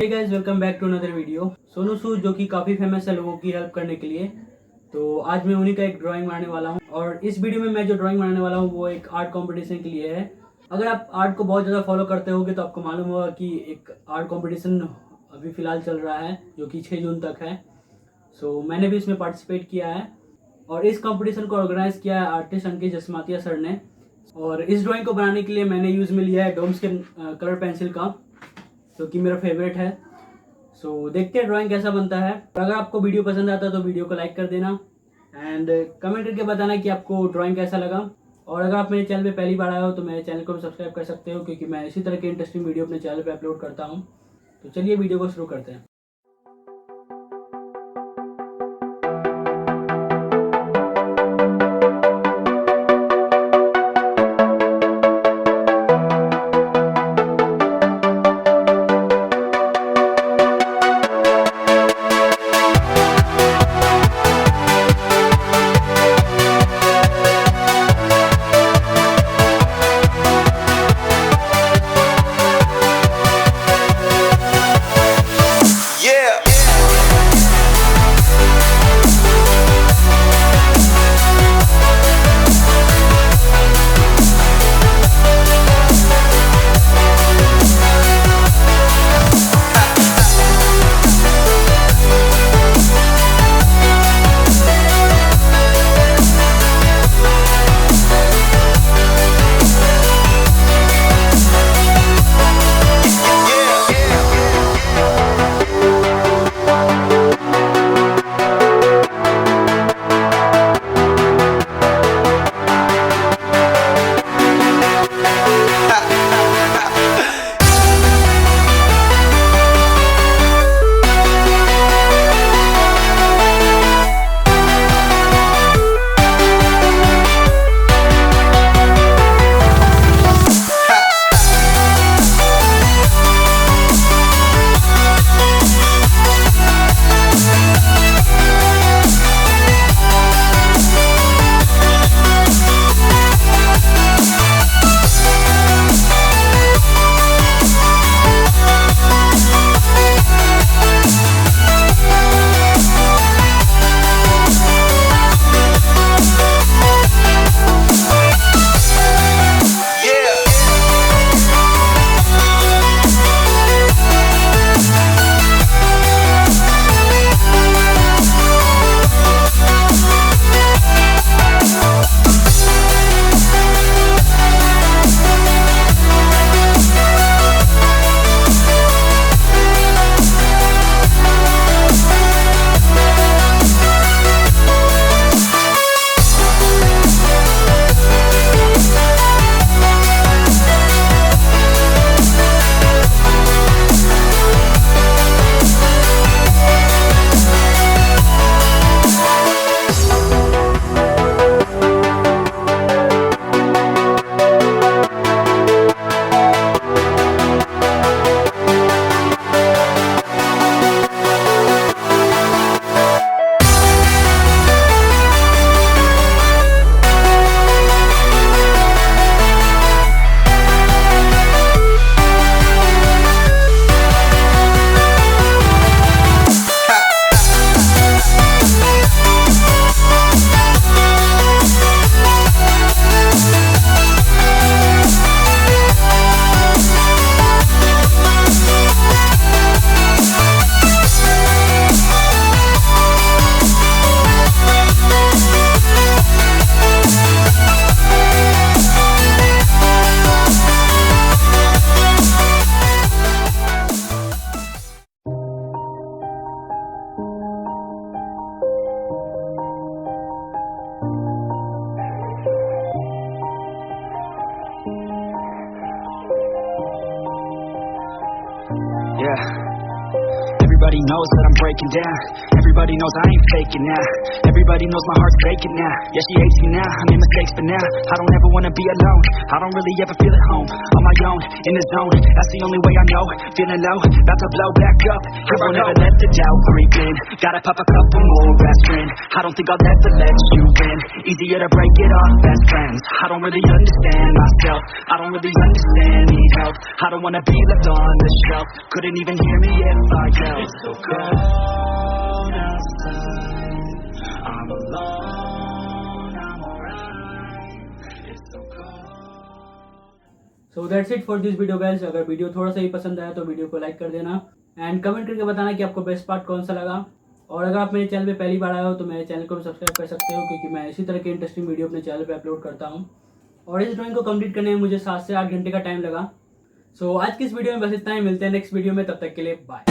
Hey guys, welcome back to another video. Sonu Sood जो कि काफ़ी फेमस है लोगों की हेल्प करने के लिए, तो आज मैं उन्हीं का एक ड्राइंग बनाने वाला हूं। और इस वीडियो में मैं जो ड्राइंग बनाने वाला हूं वो एक आर्ट कंपटीशन के लिए है। अगर आप आर्ट को बहुत ज़्यादा फॉलो करते होगे तो आपको मालूम होगा कि एक आर्ट कंपटीशन अभी फ़िलहाल चल रहा है जो कि 6 जून तक है। सो मैंने भी इसमें पार्टिसिपेट किया है और इस कंपटीशन को ऑर्गेनाइज किया है आर्टिस्ट अंकित जसमातिया सर ने। और इस ड्राइंग को बनाने के लिए मैंने यूज़ में लिया है डोम्स के कलर पेंसिल का, जो कि मेरा फेवरेट है। सो देखते हैं ड्राइंग कैसा बनता है। अगर आपको वीडियो पसंद आता है तो वीडियो को लाइक कर देना एंड कमेंट करके बताना कि आपको ड्राइंग कैसा लगा। और अगर आप मेरे चैनल पे पहली बार आए हो तो मेरे चैनल को भी सब्सक्राइब कर सकते हो, क्योंकि मैं इसी तरह के इंटरेस्टिंग वीडियो अपने चैनल पे अपलोड करता हूँ। तो चलिए वीडियो को शुरू करते हैं। Everybody knows that I'm breaking down. Everybody knows I ain't faking now. Everybody knows my heart's faking now. Yeah, she hates me now, I made mistakes but now I don't ever wanna be alone. I don't really ever feel at home. On my own, in the zone, that's the only way I know. Feeling low, about to blow back up. I won't ever let the doubt creep in. Gotta pop a couple more aspirin. I don't think I'll ever let you in. Easier to break it off best friends. I don't really understand myself. I don't really understand, need help. I don't wanna be left on the shelf. Couldn't even hear me if I yelled. It's so cold outside. I'm alone, I'm alright. It's so cold. So that's it for this video guys. अगर video थोड़ा सा ही पसंद आया तो video को like कर देना and comment करके बताना कि आपको बेस्ट पार्ट कौन सा लगा। और अगर आप मेरे चैनल पे पहली बार आए हो तो मेरे चैनल को भी सब्सक्राइब कर सकते हो, क्योंकि मैं इसी तरह के इंटरेस्टिंग वीडियो अपने चैनल पे अपलोड करता हूँ। और इस ड्राइंग को कंप्लीट करने में मुझे 7 से 8 घंटे का टाइम लगा। सो आज की इस वीडियो में बस इतना ही। मिलते हैं नेक्स्ट वीडियो में, तब तक के लिए बाय।